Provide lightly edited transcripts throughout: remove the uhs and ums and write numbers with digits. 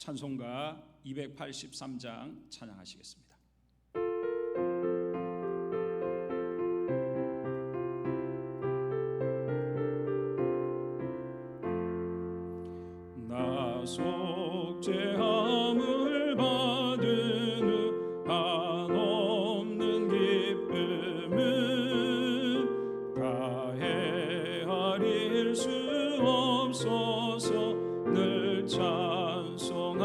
찬송가 283장 찬양하시겠습니다. 나 속죄함을 받은 후 한없는 기쁨을 다 헤아릴 수 없어서 늘 찬송합니다.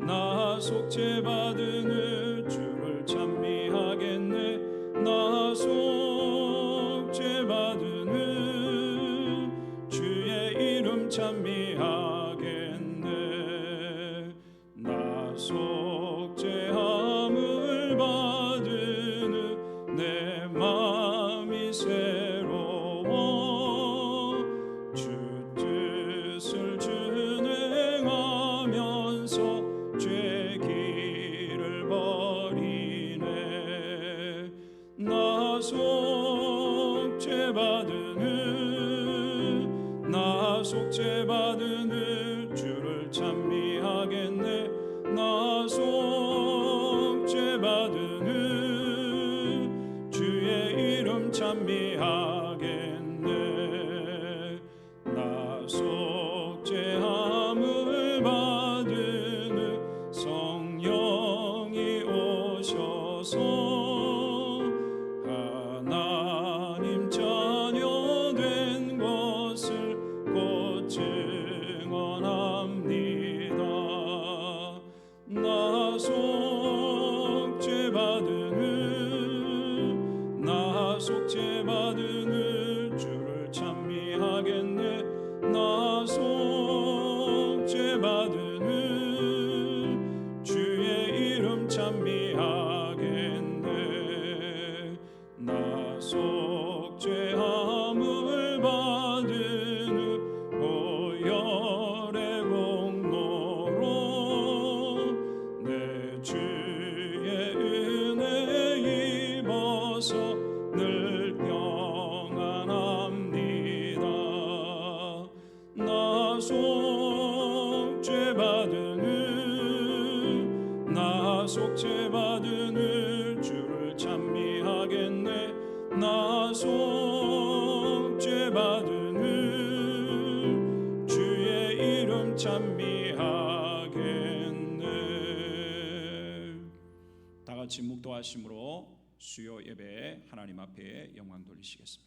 나 속죄받은 후 주를 찬미하겠네. 나 속죄받은 후 주의 이름 찬미하겠네. 나 속죄함을 받은 후 내 마음이 새로워 주 뜻을 준행하면서 죄 길을 버리네. 나 속죄받은 후 주를 찬미하겠네. 나 속죄받은 후 주의 이름 찬미하겠네. 나 속죄함을 받은 후 성령이 오셔서 하나님 자녀 된 것을 곧 증언합니다. 나 속죄받은 후 주를 찬미하겠네. 나 속죄받은 후 주의 이름 찬미하겠네. 나 속죄함을 받은 후 보혈의 공로로 내 주의 은혜 입어서 늘 평안합니다. 나 속죄받은 후 주를 찬미하겠네. 나 속죄받은 후 주의 이름 찬미하겠네. 다 같이 묵도하심으로 수요 예배 하나님 앞에 영광 돌리시겠습니다.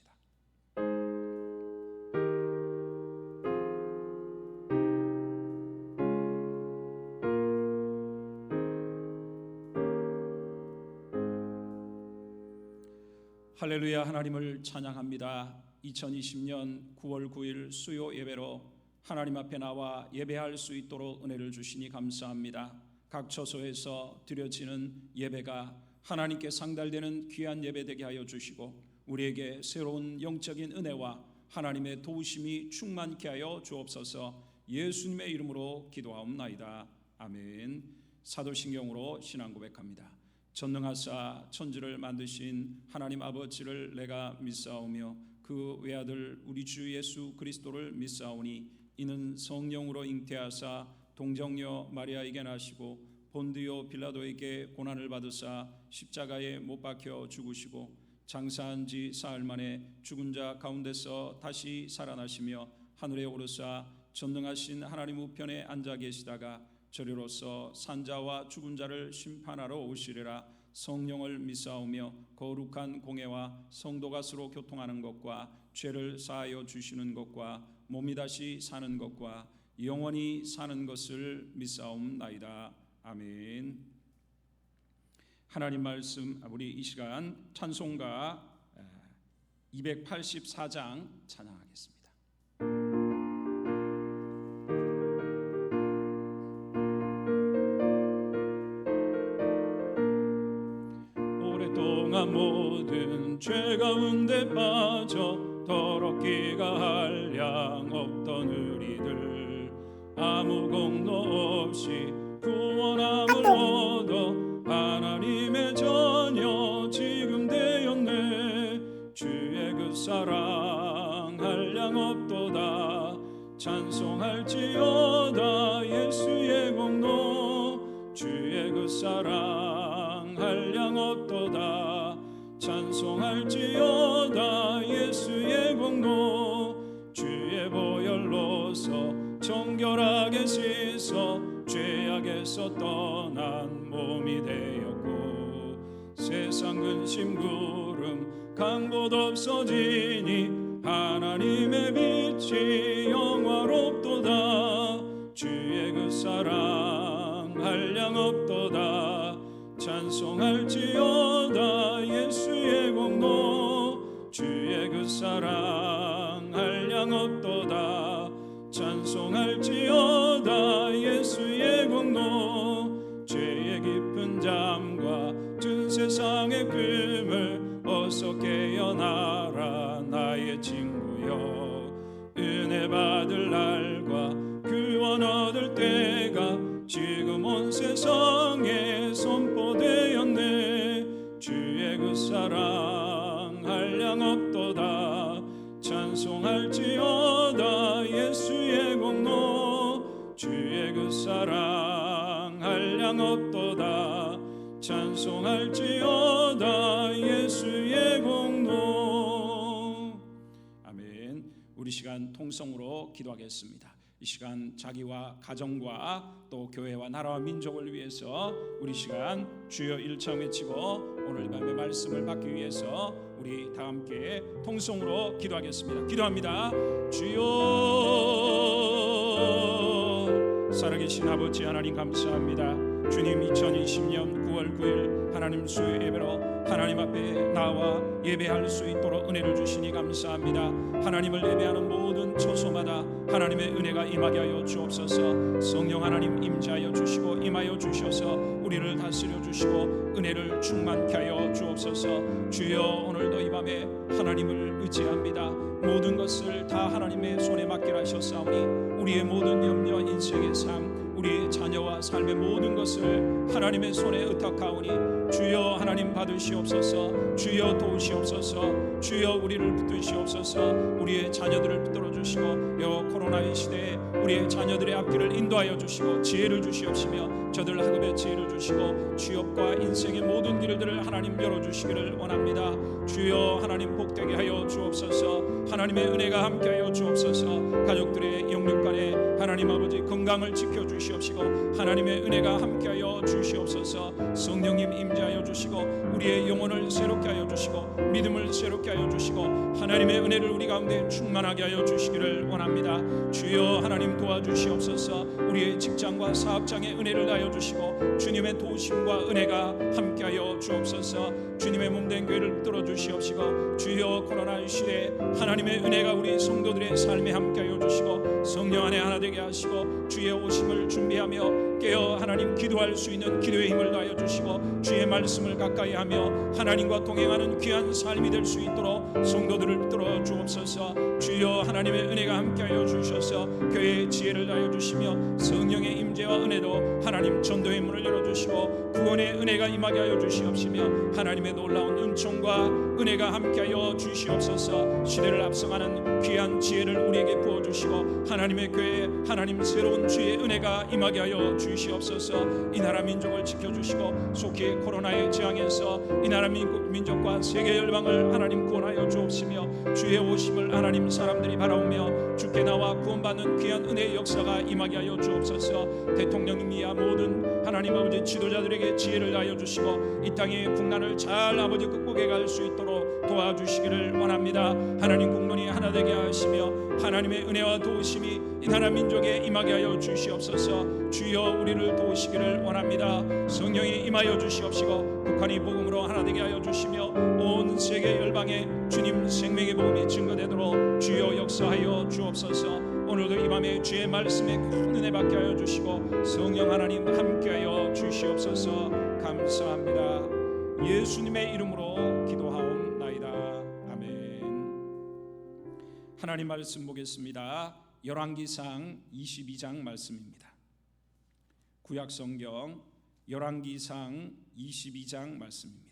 할렐루야. 하나님을 찬양합니다. 2020년 9월 9일 수요 예배로 하나님 앞에 나와 예배할 수 있도록 은혜를 주시니 감사합니다. 각 처소에서 드려지는 예배가 하나님께 상달되는 귀한 예배 되게 하여 주시고 우리에게 새로운 영적인 은혜와 하나님의 도우심이 충만케 하여 주옵소서. 예수님의 이름으로 기도하옵나이다. 아멘. 사도신경으로 신앙 고백합니다. 전능하사 천지를 만드신 하나님 아버지를 내가 믿사오며 그 외아들 우리 주 예수 그리스도를 믿사오니 이는 성령으로 잉태하사 동정녀 마리아에게 나시고 본디오 빌라도에게 고난을 받으사 십자가에 못 박혀 죽으시고 장사한 지 사흘 만에 죽은 자 가운데서 다시 살아나시며 하늘에 오르사 전능하신 하나님 우편에 앉아 계시다가 저리로서 산자와 죽은 자를 심판하러 오시리라. 성령을 믿사오며 거룩한 공회와 성도가 서로 교통하는 것과 죄를 사하여 주시는 것과 몸이 다시 사는 것과 영원히 사는 것을 믿사옵나이다. 아멘. 하나님 말씀 우리 이 시간 찬송가 284장 찬양하겠습니다. 모든 죄 가운데 빠져 더럽기가 한량 없던 우리들 아무 공로 없이 구원함을 얻어 하나님의 자녀 지금 되었네. 주의 그 그 사랑 한량 없도다. 찬송할지어다 예수의 공로 주의 그 사랑 한량 없도다. 찬송할지어다 예수의 공로 주의 보혈로서 정결하게 씻어 죄악에서 떠난 몸이 되었고 세상 근심 구름 강곳 없어지니 하나님의 빛이 영화롭도다. 주의 그 사랑 한량 없도다. 찬송할지어다 예수의 공로 주의 그 사랑 한량 없도다. 찬송할지어다 예수의 공로 죄의 깊은 잠과 든 세상의 금을 어서 깨어나라 나의 친구여. 은혜 받을 날과 구원 얻을 때가 지금 온 세상에 선포되었네. 주의 그 사랑 한량 없도다. 찬송할지어다 예수의 공로 주의 그 사랑 한량 없도다. 찬송할지어다 예수의 공로. 아멘. 우리 시간 통성으로 기도하겠습니다. 이 시간 자기와 가정과 또 교회와 나라와 민족을 위해서 우리 시간 주여 일창 외치고 오늘 밤의 말씀을 받기 위해서 우리 다 함께 통성으로 기도하겠습니다. 기도합니다. 주여 살아계신 아버지 하나님 감사합니다. 주님 2020년 9월 9일 하나님 수요 예배로 하나님 앞에 나와 예배할 수 있도록 은혜를 주시니 감사합니다. 하나님을 예배하는 모든 처소마다 하나님의 은혜가 임하게 하여 주옵소서. 성령 하나님 임재하여 주시고 임하여 주셔서 우리를 다스려 주시고 은혜를 충만케 하여 주옵소서. 주여 오늘도 이 밤에 하나님을 의지합니다. 모든 것을 다 하나님의 손에 맡기라 하셨사오니 우리의 모든 염려 인생의 삶 우리의 자녀와 삶의 모든 것을 하나님의 손에 의탁하오니 주여 하나님 받으시옵소서. 주여 도우시옵소서. 주여 우리를 붙드시옵소서. 우리의 자녀들을 붙들어 주시고 여 코로나의 시대에 우리의 자녀들의 앞길을 인도하여 주시고 지혜를 주시옵시며 저들 학업의 지혜를 주시고 취업과 인생의 모든 길들을 하나님 열어주시기를 원합니다. 주여 하나님 복되게 하여 주옵소서. 하나님의 은혜가 함께하여 주옵소서. 가족들의 영육간에 하나님 아버지 건강을 지켜주시옵시고 하나님의 은혜가 함께하여 주시옵소서. 성령님 임재하여 주시고 우리의 영혼을 새롭게 하여 주시고 믿음을 새롭게 하여 주시고 하나님의 은혜를 우리 가운데 충만하게 하여 주시기를 원합니다. 주여 하나님 도와주시옵소서. 우리의 직장과 사업장에 은혜를 다하여 주시고 주님의 도우심과 은혜가 함께하여 주옵소서. 주님의 몸된 교회를 붙들어 주시옵시고 주여 코로나 시대에 하나님의 은혜가 우리 성도들의 삶에 함께하여 주시고 성령 안에 하나 되게 하시고 주의 오심을 준비하며 깨어 하나님 기도할 수 있는 기도의 힘을 다하여 주시고 주의 말씀을 가까이 하며 하나님과 동행하는 귀한 삶이 될 수 있도록 성도들을 붙들어 주옵소서. 주여 하나님의 은혜가 함께하여 주셔서 교회의 지혜를 다하여 주시며 성령의 임재와 은혜로 하나님 전도의 문을 열어주시고 구원의 은혜가 임하게 하여 주시옵시며 하나님의 놀라운 은총과 은혜가 함께하여 주시옵소서. 시대를 앞서가는 귀한 지혜를 우리에게 부어주시고 하나님의 교회에 하나님 새로운 주의 은혜가 임하게 하여 주시옵소서. 이 나라 민족을 지켜주시고 속히 코로나의 재앙에서 이 나라 민족과 세계 열방을 하나님 구원하여 주옵시며 주의 오심을 하나님 사람들이 바라오며 주께 나와 구원받는 귀한 은혜의 역사가 임하게 하여 주옵소서. 대통령님이야 모든 하나님 아버지 지도자들에게 지혜를 다하여 주시고 이 땅의 국난을 잘 아버지 극복해 갈 수 있도록 도와주시기를 원합니다. 하나님 국론이 하나 되게 하시며 하나님의 은혜와 도우심이 이 나라 민족에 임하게 하여 주시옵소서. 주여 우리를 도우시기를 원합니다. 성령이 임하여 주시옵시고 북한이 복음으로 하나 되게 하여 주시며 온 세계 열방에 주님 생명의 복음이 증거되도록 주여 역사하여 주옵소서. 오늘도 이 밤에 주의 말씀에 큰 은혜 받게 하여 주시고 성령 하나님 함께하여 주시옵소서. 감사합니다. 예수님의 이름으로 기도하옵나이다. 아멘. 하나님 말씀 보겠습니다. 열왕기상 22장 말씀입니다. 구약성경 열왕기상 22장 말씀입니다.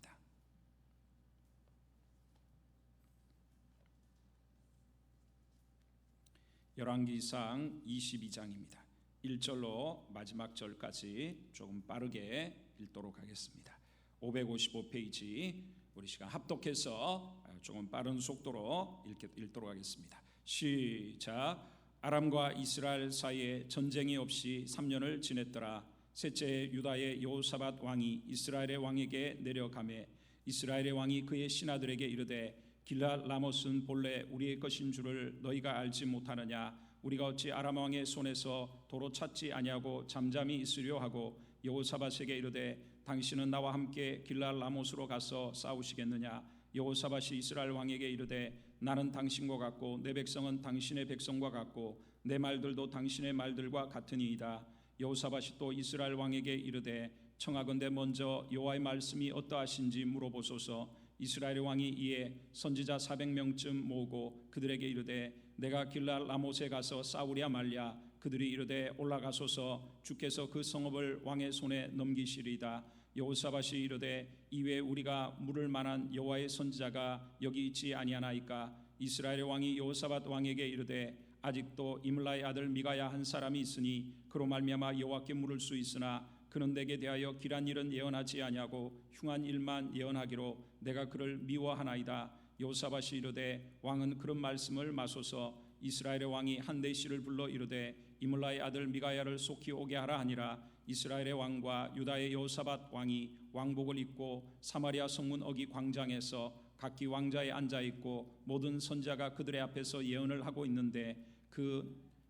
열왕기상 22장입니다. 1절로 마지막 절까지 조금 빠르게 읽도록 하겠습니다. 555페이지 우리 시간 합독해서 조금 빠른 속도로 읽도록 하겠습니다. 시작. 아람과 이스라엘 사이에 전쟁이 없이 3년을 지냈더라. 셋째 유다의 여호사밧 왕이 이스라엘의 왕에게 내려가매 이스라엘의 왕이 그의 신하들에게 이르되 길앗 라못은 본래 우리의 것인 줄을 너희가 알지 못하느냐? 우리가 어찌 아람 왕의 손에서 도로 찾지 아니하고 잠잠히 있으려 하고 여호사밧에게 이르되 당신은 나와 함께 길앗 라못으로 가서 싸우시겠느냐? 여호사밧이 이스라엘 왕에게 이르되 나는 당신과 같고 내 백성은 당신의 백성과 같고 내 말들도 당신의 말들과 같으니이다. 여호사밧이 또 이스라엘 왕에게 이르되 청하건대 먼저 여호와의 말씀이 어떠하신지 물어보소서. 이스라엘 왕이 이에 선지자 400명쯤 모으고 그들에게 이르되 내가 길앗 라못에 가서 싸우랴 말랴. 그들이 이르되 올라가소서. 주께서 그 성읍을 왕의 손에 넘기시리이다. 여호사밧이 이르되 이외에 우리가 물을 만한 여호와의 선지자가 여기 있지 아니하나이까? 이스라엘의 왕이 여호사밧 왕에게 이르되 아직도 이물라의 아들 미가야 한 사람이 있으니 그로 말미암아 여호와께 물을 수 있으나 그는 내게 대하여 길한 일은 예언하지 아니하고 흉한 일만 예언하기로 내가 그를 미워하나이다. 여호사밧이 이르되 왕은 그런 말씀을 마소서. 이스라엘의 왕이 한데시를 불러 이르되 이물라의 아들 미가야를 속히 오게 하라 하니라. 이스라엘의 왕과 유다의 여호사밧 왕이 왕복을 입고 사마리아 성문 어기 광장에서 각기 왕자에 앉아 있고 모든 선지자가 그들의 앞에서 예언을 하고 있는데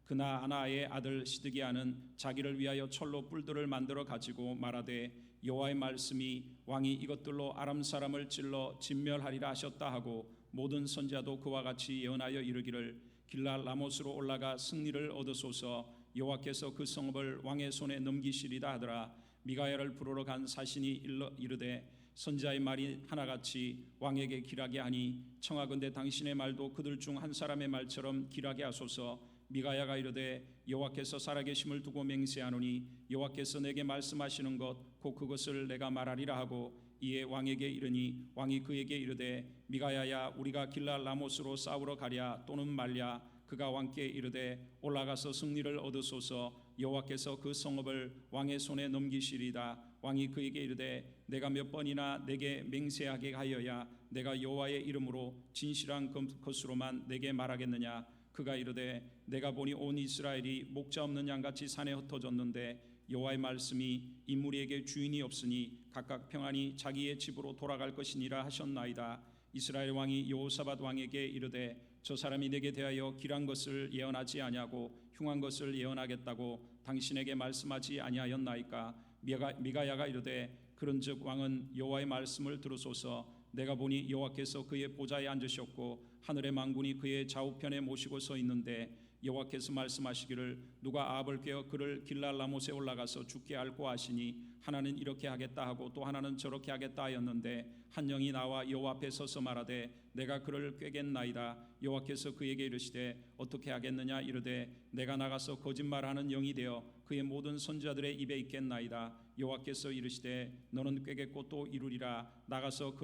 그나아나의 아들 시드기야는 자기를 위하여 철로 뿔들을 만들어 가지고 말하되 여호와의 말씀이 왕이 이것들로 아람 사람을 찔러 진멸하리라 하셨다 하고 모든 선지자도 그와 같이 예언하여 이르기를 길앗 라못으로 올라가 승리를 얻으소서. 여호와께서 그 성읍을 왕의 손에 넘기시리다 하더라. 미가야를 부르러 간 사신이 이르되 선지자의 말이 하나같이 왕에게 길하게 하니 청하건대 당신의 말도 그들 중 한 사람의 말처럼 길하게 하소서. 미가야가 이르되 여호와께서 살아계심을 두고 맹세하노니 여호와께서 내게 말씀하시는 것 곧 그것을 내가 말하리라 하고 이에 왕에게 이르니 왕이 그에게 이르되 미가야야 우리가 길앗 라못으로 싸우러 가랴 또는 말랴? 그가 왕께 이르되 올라가서 승리를 얻으소서. 여호와께서 그 성읍을 왕의 손에 넘기시리다. 왕이 그에게 이르되 내가 몇 번이나 내게 맹세하게 하여야 내가 여호와의 이름으로 진실한 것으로만 내게 말하겠느냐? 그가 이르되 내가 보니 온 이스라엘이 목자 없는 양같이 산에 흩어졌는데 여호와의 말씀이 이 무리에게 주인이 없으니 각각 평안히 자기의 집으로 돌아갈 것이니라 하셨나이다. 이스라엘 왕이 여호사밧 왕에게 이르되 저 사람이 내게 대하여 길한 것을 예언하지 아니하고 흉한 것을 예언하겠다고 당신에게 말씀하지 아니하였나이까? 미가야가 이르되 그런즉 왕은 여호와의 말씀을 들으소서. 내가 보니 여호와께서 그의 보좌에 앉으셨고 하늘의 만군이 그의 좌우편에 모시고 서 있는데 여호와께서 말씀하시기를 누가 아합을 꾀어 그를 길앗 라못에 올라가서 죽게 할고 하시니 하나는 이렇게 하겠다 하고 또 하나는 저렇게 하겠다 하였는데 한 영이 나와 여호와 앞에 서서 말하되 내가 그를 꾀겠나이다. 여호와께서 그에게 이르시되 어떻게 하겠느냐? 이르되 내가 나가서 거짓말하는 영이 되어 그의 모든 선지자들의 입에 있겠나이다. 여호와께서 이르시되 너는 꾀겠고 또 이루리라. 나가서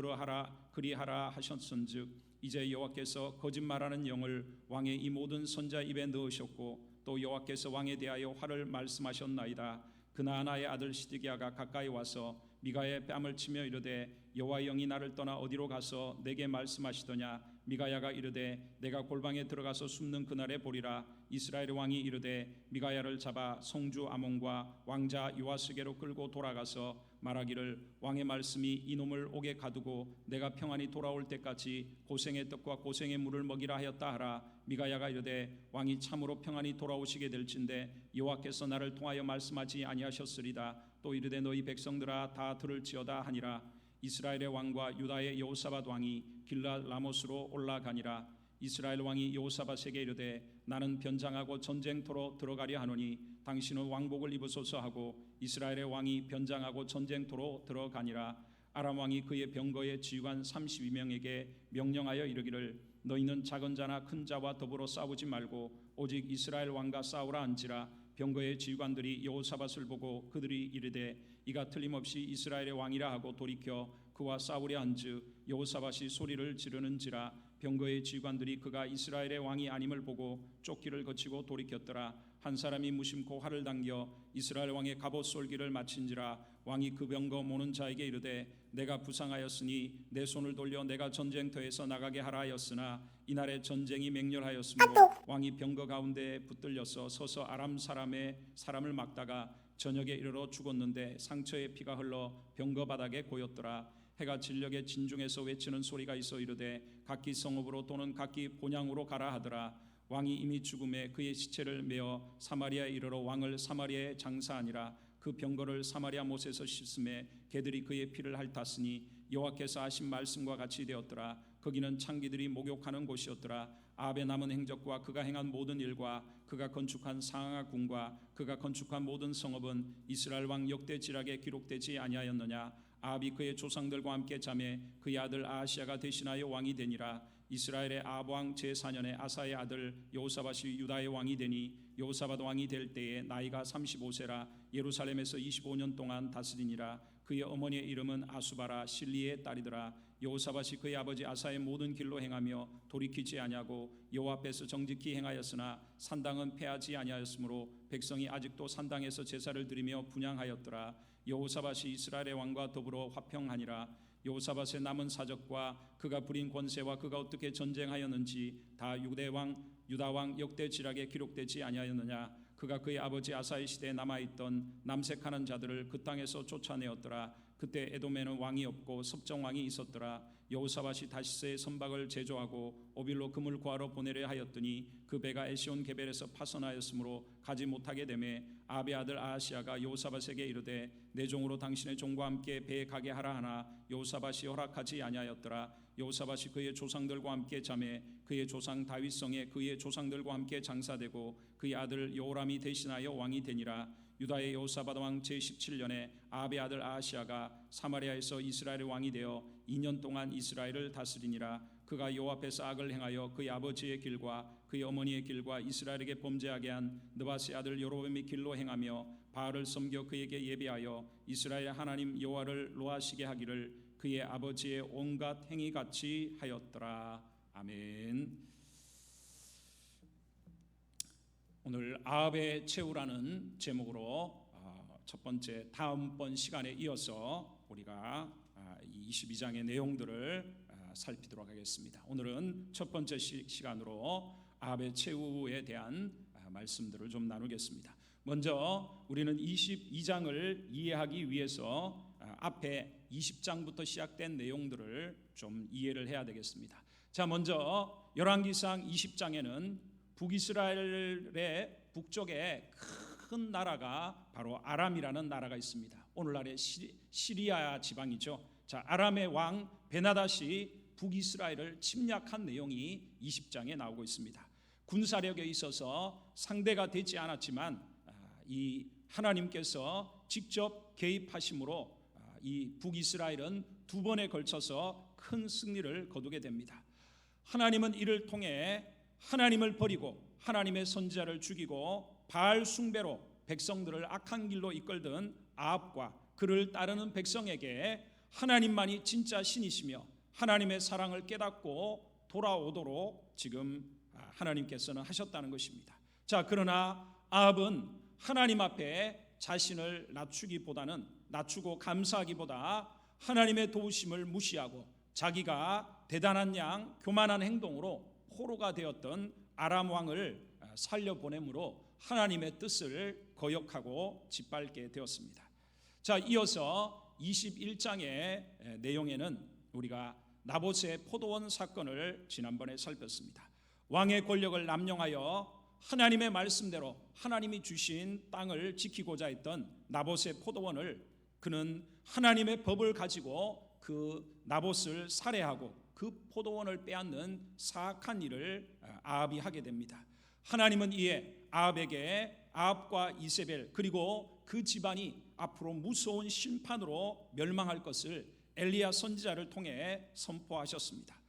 그리하라 하셨은즉 이제 여호와께서 거짓말하는 영을 왕의 이 모든 선지자 입에 넣으셨고 또 여호와께서 왕에 대하여 화를 말씀하셨나이다. 그나아나의 아들 시드기야가 가까이 와서 미가야의 뺨을 치며 이르되 여호와의 영이 나를 떠나 어디로 가서 내게 말씀하시더냐? 미가야가 이르되 내가 골방에 들어가서 숨는 그날에 보리라. 이스라엘의 왕이 이르되 미가야를 잡아 성주 아몬과 왕자 요아스게로 끌고 돌아가서 말하기를 왕의 말씀이 이놈을 옥에 가두고 내가 평안히 돌아올 때까지 고생의 떡과 고생의 물을 먹이라 하였다 하라. 미가야가 이르되 왕이 참으로 평안히 돌아오시게 될진데 여호와께서 나를 통하여 말씀하지 아니하셨으리다. 또 이르되 너희 백성들아 다 들을지어다 하니라. 이스라엘의 왕과 유다의 여호사밧 왕이 길앗 라못으로 올라가니라. 이스라엘 왕이 여호사밧에게 이르되 나는 변장하고 전쟁터로 들어가려 하노니 당신은 왕복을 입으소서 하고 이스라엘의 왕이 변장하고 전쟁터로 들어가니라. 아람 왕이 그의 병거의 지휘관 32명에게 명령하여 이르기를 너희는 작은 자나 큰 자와 더불어 싸우지 말고 오직 이스라엘 왕과 싸우라 한지라. 병거의 지휘관들이 여호사밧을 보고 그들이 이르되 이가 틀림없이 이스라엘의 왕이라 하고 돌이켜 그와 싸우려 한즉 여호사밧이 소리를 지르는지라. 병거의 지휘관들이 그가 이스라엘의 왕이 아님을 보고 쫓기를 거치고 돌이켰더라. 한 사람이 무심코 활을 당겨 이스라엘 왕의 갑옷 쏠기를 마친지라. 왕이 그 병거 모는 자에게 이르되 내가 부상하였으니 내 손을 돌려 내가 전쟁터에서 나가게 하라 하였으나 이날에 전쟁이 맹렬하였으므로 왕이 병거 가운데 붙들려서 서서 아람 사람을 막다가 저녁에 이르러 죽었는데 상처에 피가 흘러 병거 바닥에 고였더라. 해가 진녘에 진중에서 외치는 소리가 있어 이르되 각기 성읍으로 또는 각기 본향으로 가라 하더라. 왕이 이미 죽음에 그의 시체를 메어 사마리아에 이르러 왕을 사마리아에 장사하니라. 그 병거를 사마리아 못에서 씻음에 개들이 그의 피를 핥았으니 여호와께서 하신 말씀과 같이 되었더라. 거기는 창기들이 목욕하는 곳이었더라. 아합의 남은 행적과 그가 행한 모든 일과 그가 건축한 상하 궁과 그가 건축한 모든 성읍은 이스라엘 왕 역대 지략에 기록되지 아니하였느냐. 아합이 그의 조상들과 함께 잠에 그의 아들 아하시아가 대신하여 왕이 되니라. 이스라엘의 아합 왕 제4년에 아사의 아들 여호사밧이 유다의 왕이 되니 여호사밧 왕이 될 때에 나이가 35세라. 예루살렘에서 25년 동안 다스리니라. 그의 어머니의 이름은 아수바라 실리의 딸이더라. 여호사밧이 그의 아버지 아사의 모든 길로 행하며 돌이키지 아니하고 여호와 앞에서 정직히 행하였으나 산당은 폐하지 아니하였으므로 백성이 아직도 산당에서 제사를 드리며 분향하였더라. 여호사밧이 이스라엘의 왕과 더불어 화평하니라. 여호사밧의 남은 사적과 그가 부린 권세와 그가 어떻게 전쟁하였는지 다 유다 왕 역대 지략에 기록되지 아니하였느냐. 그가 그의 아버지 아사의 시대에 남아있던 남색하는 자들을 그 땅에서 쫓아내었더라. 그때 에돔에는 왕이 없고 섭정 왕이 있었더라. 여호사밧이 다시스의 선박을 제조하고 오빌로 금을 구하러 보내려 하였더니 그 배가 에시온 게벨에서 파선하였으므로 가지 못하게 되매 아합의 아들 아하시아가 여호사밧에게 이르되 내 종으로 당신의 종과 함께 배에 가게 하라 하나 여호사밧이 허락하지 아니하였더라. 여호사밧이 그의 조상들과 함께 잠에 그의 조상 다윗성에 그의 조상들과 함께 장사되고 그의 아들 여호람이 대신하여 왕이 되니라. 유다의 여호사밧 왕 제17년에 아합의 아들 아하시아가 사마리아에서 이스라엘의 왕이 되어 2년 동안 이스라엘을 다스리니라. 그가 여호와 앞에서 악을 행하여 그의 아버지의 길과 그의 어머니의 길과 이스라엘에게 범죄하게 한 느바스의 아들 여로보암의 길로 행하며 바알을 섬겨 그에게 예배하여 이스라엘 하나님 여호와를 노하시게 하기를 그의 아버지의 온갖 행위같이 하였더라. 아멘. 오늘 아합의 최후라는 제목으로 첫 번째 다음번 시간에 이어서 우리가 22장의 내용들을 살피도록 하겠습니다. 오늘은 첫 번째 시간으로 아합의 최후에 대한 말씀들을 좀 나누겠습니다. 먼저 우리는 22장을 이해하기 위해서 앞에 20장부터 시작된 내용들을 좀 이해를 해야 되겠습니다. 자, 먼저 열왕기상 20장에는 북이스라엘의 북쪽에 큰 나라가 바로 아람이라는 나라가 있습니다. 오늘날의 시리아 지방이죠. 자, 아람의 왕 베나닷이 북이스라엘을 침략한 내용이 20장에 나오고 있습니다. 군사력에 있어서 상대가 되지 않았지만 이 하나님께서 직접 개입하심으로 이 북이스라엘은 두 번에 걸쳐서 큰 승리를 거두게 됩니다. 하나님은 이를 통해 하나님을 버리고 하나님의 선지자를 죽이고 바알 숭배로 백성들을 악한 길로 이끌던 아합과 그를 따르는 백성에게 하나님만이 진짜 신이시며 하나님의 사랑을 깨닫고 돌아오도록 지금 하나님께서는 하셨다는 것입니다. 자, 그러나 아합은 하나님 앞에 자신을 낮추고 감사하기보다 하나님의 도우심을 무시하고 자기가 대단한 양 교만한 행동으로 포로가 되었던 아람 왕을 살려보내므로 하나님의 뜻을 거역하고 짓밟게 되었습니다. 자, 이어서 21장의 내용에는 우리가 나봇의 포도원 사건을 지난번에 살폈습니다. 왕의 권력을 남용하여 하나님의 말씀대로 하나님이 주신 땅을 지키고자 했던 나봇의 포도원을 그는 하나님의 법을 가지고 그 나봇을 살해하고 그 포도원을 빼앗는 사악한 일을 아합이 하게 됩니다. 하나님은 이에 아합과 이세벨 그리고 그 집안이 앞으로 무서운 심판으로 멸망할 것을 엘리야 선지자를 통해 선포하셨습니다.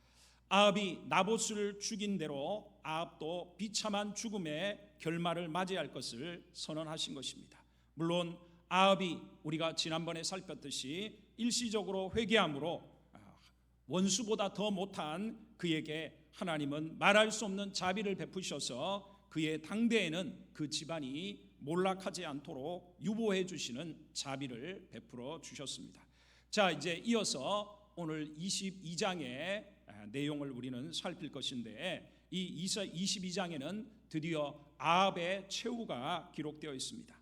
아합이 나봇을 죽인 대로 아합도 비참한 죽음의 결말을 맞이할 것을 선언하신 것입니다. 물론 아합이 우리가 지난번에 살폈듯이 일시적으로 회개함으로 원수보다 더 못한 그에게 하나님은 말할 수 없는 자비를 베푸셔서 그의 당대에는 그 집안이 몰락하지 않도록 유보해 주시는 자비를 베풀어 주셨습니다. 자, 이제 이어서 오늘 22장의 내용을 우리는 살필 것인데, 이 22장에는 드디어 아합의 최후가 기록되어 있습니다.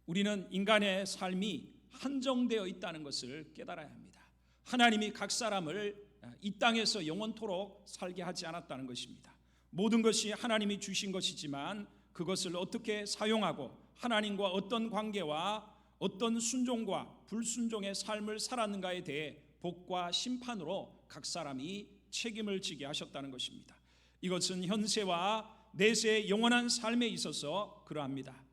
우리는 인간의 삶이 한정되어 있다는 것을 깨달아야 합니다. 하나님이 각 사람을 이 땅에서 영원토록 살게 하지 않았다는 것입니다. 모든 것이 하나님이 주신 것이지만 그것을 어떻게 사용하고 하나님과 어떤 관계와 어떤 순종과 불순종의 삶을 살았는가에 대해 복과 심판으로 각 사람이 책임을 지게 하셨다는 것입니다. 이것은 현세와 내세의 영원한 삶에 있어서 그러합니다.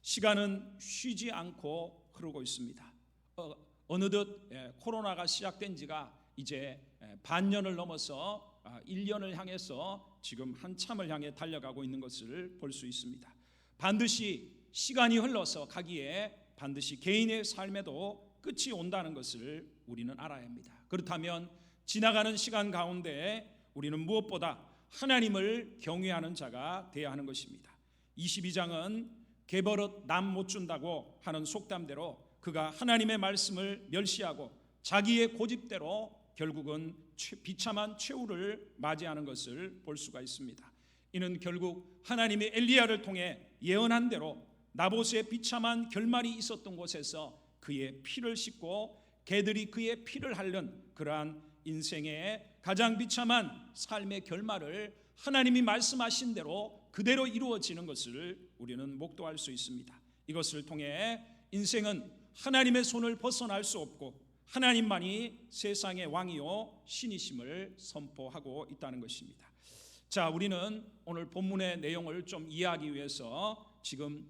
시간은 쉬지 않고 흐르고 있습니다. 어느덧 코로나가 시작된 지가 이제 반년을 넘어서 1년을 향해서 지금 한참을 향해 달려가고 있는 것을 볼 수 있습니다. 반드시 시간이 흘러서 가기에 반드시 개인의 삶에도 끝이 온다는 것을 우리는 알아야 합니다. 그렇다면 지나가는 시간 가운데 우리는 무엇보다 하나님을 경외하는 자가 되어야 하는 것입니다. 22장은 개버릇 남 못 준다고 하는 속담대로 그가 하나님의 말씀을 멸시하고 자기의 고집대로 결국은 비참한 최후를 맞이하는 것을 볼 수가 있습니다. 이는 결국 하나님이 엘리야를 통해 예언한 대로 나봇의 비참한 결말이 있었던 곳에서 그의 피를 씻고 개들이 그의 피를 핥는 그러한 인생의 가장 비참한 삶의 결말을 하나님이 말씀하신 대로 그대로 이루어지는 것을 우리는 목도할 수 있습니다. 이것을 통해 인생은 하나님의 손을 벗어날 수 없고 하나님만이 세상의 왕이요 신이심을 선포하고 있다는 것입니다. 자, 우리는 오늘 본문의 내용을 좀 이해하기 위해서 지금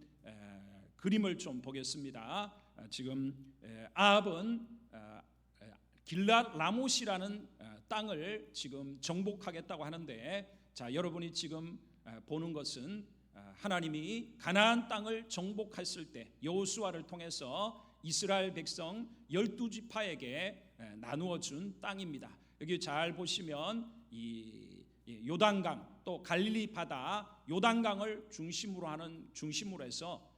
그림을 좀 보겠습니다. 지금 아합은 길랏 라못이라는 땅을 지금 정복하겠다고 하는데, 자, 여러분이 지금 보는 것은 하나님이 가나안 땅을 정복했을 때 여호수아를 통해서 이스라엘 백성 12지파에게 나누어 준 땅입니다. 여기 잘 보시면 이 요단강 또 갈릴리 바다 요단강을 중심으로 해서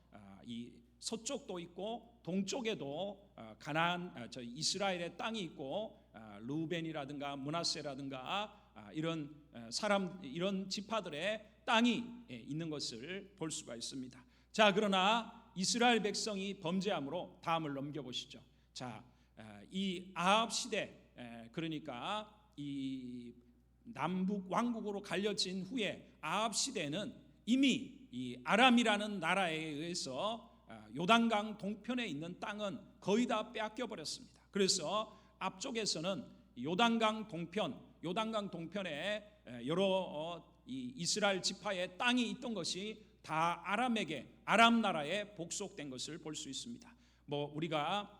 이 서쪽도 있고 동쪽에도 가나안 이스라엘의 땅이 있고 루벤이라든가 므낫세라든가 이런 지파들의 땅이 있는 것을 볼 수가 있습니다. 자, 그러나 이스라엘 백성이 범죄함으로 다음을 넘겨보시죠. 자, 이 아합 시대, 그러니까 이 남북 왕국으로 갈려진 후에 아합 시대는 이미 이 아람이라는 나라에 의해서 요단강 동편에 있는 땅은 거의 다 빼앗겨 버렸습니다. 그래서 앞쪽에서는 요단강 동편에 여러 이스라엘 지파의 땅이 있던 것이 다 아람 나라에 복속된 것을 볼 수 있습니다. 뭐 우리가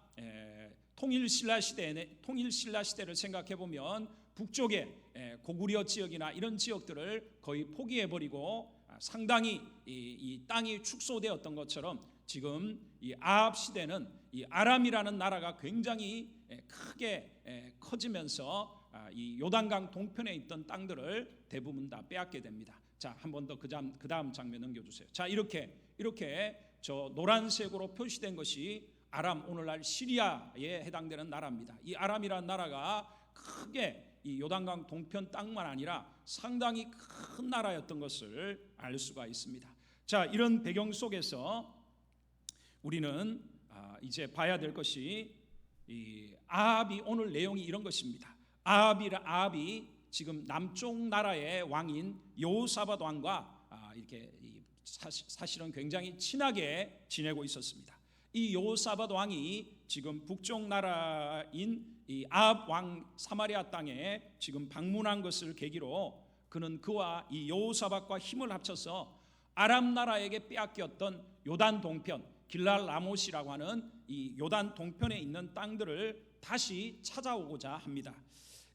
통일신라 시대를 생각해 보면 북쪽의 고구려 지역이나 이런 지역들을 거의 포기해 버리고 상당히 이 땅이 축소되었던 것처럼 지금 이 아합 시대는 이 아람이라는 나라가 굉장히 크게 커지면서 이 요단강 동편에 있던 땅들을 대부분 다 빼앗게 됩니다. 자, 한 번 더 그 다음 장면 넘겨주세요. 자, 이렇게 저 노란색으로 표시된 것이 아람, 오늘날 시리아에 해당되는 나라입니다. 이 아람이라는 나라가 크게 이 요단강 동편 땅만 아니라 상당히 큰 나라였던 것을 알 수가 있습니다. 자, 이런 배경 속에서 우리는 이제 봐야 될 것이 이 아합이 오늘 내용이 이런 것입니다. 아합이 지금 남쪽 나라의 왕인 여호사밧 왕과 이렇게 사실은 굉장히 친하게 지내고 있었습니다. 이 여호사밧 왕이 지금 북쪽 나라인 이 아합 왕 사마리아 땅에 지금 방문한 것을 계기로 그는 그와 이 여호사밧과 힘을 합쳐서 아람 나라에게 빼앗겼던 요단 동편 길랏 라못이라고 하는 이 요단 동편에 있는 땅들을 다시 찾아오고자 합니다.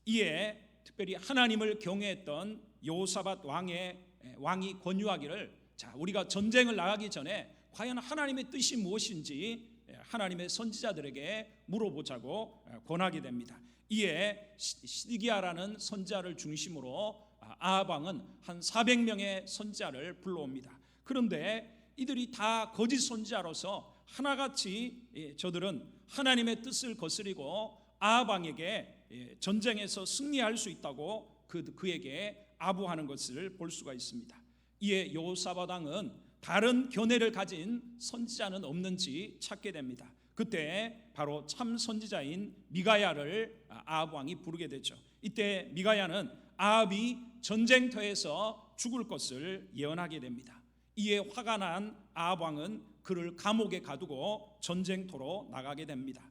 이에 특별히 하나님을 경외했던 여호사밧 왕이 권유하기를, 자, 우리가 전쟁을 나가기 전에 과연 하나님의 뜻이 무엇인지 하나님의 선지자들에게 물어보자고 권하게 됩니다. 이에 시드기야라는 선지자를 중심으로 아합 왕은 한 400명의 선지자를 불러옵니다. 그런데 이들이 다 거짓 선지자로서 하나같이 저들은 하나님의 뜻을 거스리고 아합 왕에게 전쟁에서 승리할 수 있다고 그에게 아부하는 것을 볼 수가 있습니다. 이에 여호사밧 왕은 다른 견해를 가진 선지자는 없는지 찾게 됩니다. 그때 바로 참 선지자인 미가야를 아합 왕이 부르게 되죠. 이때 미가야는 아합이 전쟁터에서 죽을 것을 예언하게 됩니다. 이에 화가 난 아합 왕은 그를 감옥에 가두고 전쟁터로 나가게 됩니다.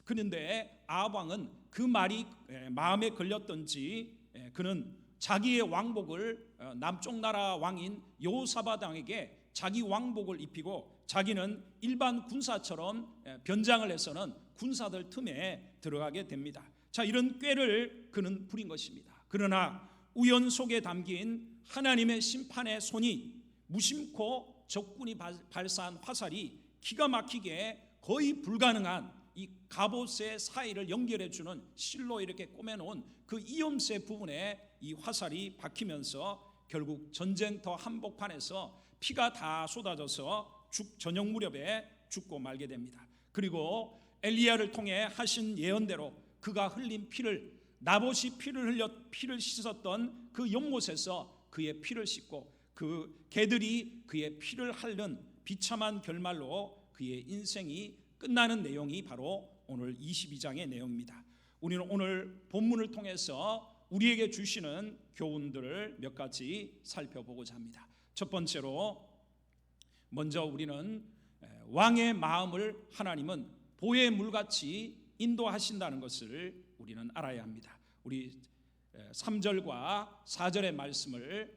그런데 아합 왕은 그 말이 마음에 걸렸던지 그는 자기의 왕복을 남쪽 나라 왕인 여호사밧 왕에게 자기 왕복을 입히고 자기는 일반 군사처럼 변장을 해서는 군사들 틈에 들어가게 됩니다. 자, 이런 꾀를 그는 부린 것입니다. 그러나 우연 속에 담긴 하나님의 심판의 손이 무심코 적군이 발사한 화살이 기가 막히게 거의 불가능한 이 갑옷의 사이를 연결해주는 실로 이렇게 꼬매놓은 그 이염새 부분에 이 화살이 박히면서 결국 전쟁터 한복판에서 피가 다 쏟아져서 저녁 무렵에 죽고 말게 됩니다. 그리고 엘리야를 통해 하신 예언대로 그가 흘린 피를, 나봇이 피를 씻었던 그 연못에서 그의 피를 씻고 그 개들이 그의 피를 핥는 비참한 결말로 그의 인생이 끝나는 내용이 바로 오늘 22장의 내용입니다. 우리는 오늘 본문을 통해서 우리에게 주시는 교훈들을 몇 가지 살펴보고자 합니다. 첫 번째로 먼저 우리는 왕의 마음을 하나님은 보의 물같이 인도하신다는 것을 우리는 알아야 합니다. 우리 3절과 4절의 말씀을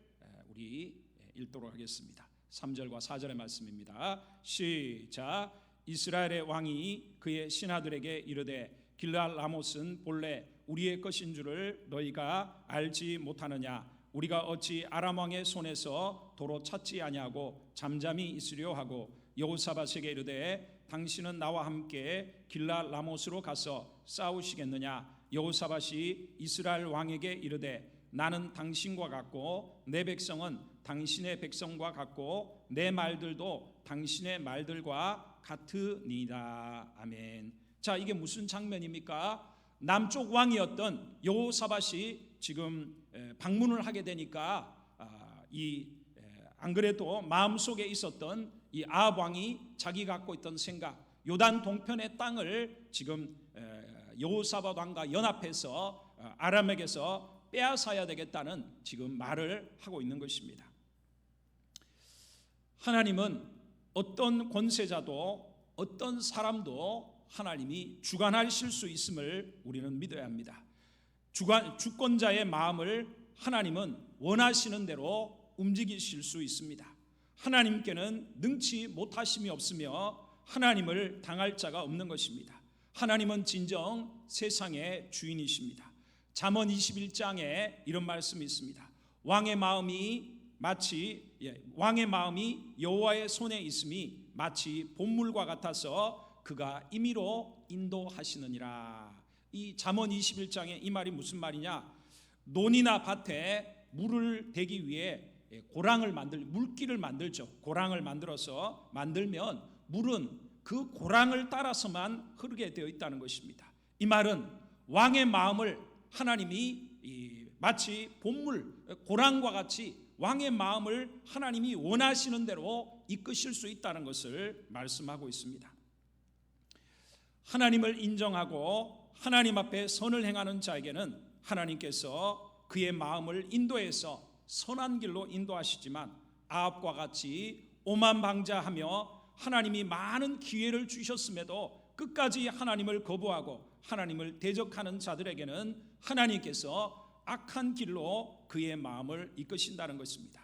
우리 읽도록 하겠습니다. 3절과 4절의 말씀입니다. 시작. 이스라엘의 왕이 그의 신하들에게 이르되 길르앗 라못은 본래 우리의 것인 줄을 너희가 알지 못하느냐? 우리가 어찌 아람 왕의 손에서 도로 찾지 아니하고 잠잠히 있으려 하고 여호사밧에게 이르되 당신은 나와 함께 길르앗 라못으로 가서 싸우시겠느냐? 여호사밧이 이스라엘 왕에게 이르되 나는 당신과 같고 내 백성은 당신의 백성과 같고 내 말들도 당신의 말들과 같으니라. 아멘. 자, 이게 무슨 장면입니까? 남쪽 왕이었던 여호사밧이 지금 방문을 하게 되니까 안 그래도 마음속에 있었던 이 아합 왕이 자기 갖고 있던 생각, 요단 동편의 땅을 지금 여호사밧 왕과 연합해서 아람에게서 빼앗아야 되겠다는 지금 말을 하고 있는 것입니다. 하나님은 어떤 권세자도 어떤 사람도 하나님이 주관하실 수 있음을 우리는 믿어야 합니다. 주권자의 마음을 하나님은 원하시는 대로 움직이실 수 있습니다. 하나님께는 능치 못하심이 없으며 하나님을 당할 자가 없는 것입니다. 하나님은 진정 세상의 주인이십니다. 잠언 21장에 이런 말씀이 있습니다. 왕의 마음이 여호와의 손에 있음이 마치 본물과 같아서 그가 임의로 인도하시느니라. 이 잠언 21장에 이 말이 무슨 말이냐? 논이나 밭에 물을 대기 위해 물길을 만들죠. 고랑을 만들어서 만들면 물은 그 고랑을 따라서만 흐르게 되어 있다는 것입니다. 이 말은 왕의 마음을 하나님이 마치 본물, 고랑과 같이 왕의 마음을 하나님이 원하시는 대로 이끄실 수 있다는 것을 말씀하고 있습니다. 하나님을 인정하고 하나님 앞에 선을 행하는 자에게는 하나님께서 그의 마음을 인도해서 선한 길로 인도하시지만 아합과 같이 오만방자하며 하나님이 많은 기회를 주셨음에도 끝까지 하나님을 거부하고 하나님을 대적하는 자들에게는 하나님께서 악한 길로 그의 마음을 이끄신다는 것입니다.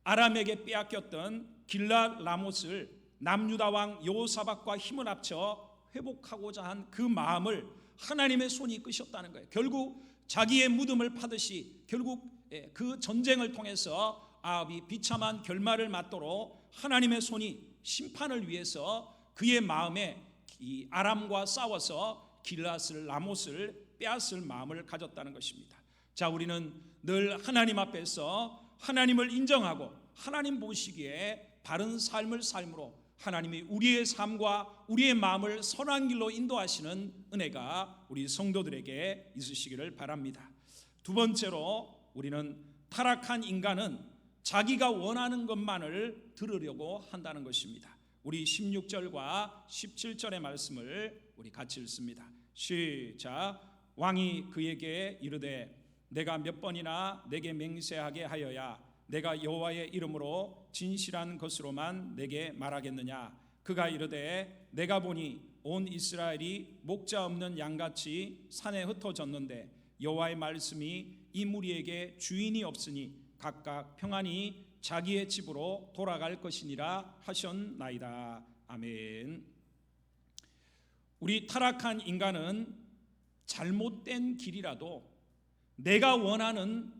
아람에게 빼앗겼던 길르앗 라못을 남유다 왕 여호사밧과 힘을 합쳐 회복하고자 한 그 마음을 하나님의 손이 이끄셨다는 거예요. 결국 자기의 무덤을 파듯이 결국 그 전쟁을 통해서 아합이 비참한 결말을 맞도록 하나님의 손이 심판을 위해서 그의 마음에 이 아람과 싸워서 길르앗을 라못을 빼앗을 마음을 가졌다는 것입니다. 자, 우리는 늘 하나님 앞에서 하나님을 인정하고 하나님 보시기에 바른 삶을 삶으로 하나님이 우리의 삶과 우리의 마음을 선한 길로 인도하시는 은혜가 우리 성도들에게 있으시기를 바랍니다. 두 번째로, 우리는 타락한 인간은 자기가 원하는 것만을 들으려고 한다는 것입니다. 우리 16절과 17절의 말씀을 우리 같이 읽습니다. 시작. 왕이 그에게 이르되 내가 몇 번이나 내게 맹세하게 하여야 내가 여호와의 이름으로 진실한 것으로만 내게 말하겠느냐. 그가 이르되 내가 보니 온 이스라엘이 목자 없는 양같이 산에 흩어졌는데 여호와의 말씀이 이 무리에게 주인이 없으니 각각 평안히 자기의 집으로 돌아갈 것이니라 하셨나이다. 아멘. 우리 타락한 인간은 잘못된 길이라도 내가 원하는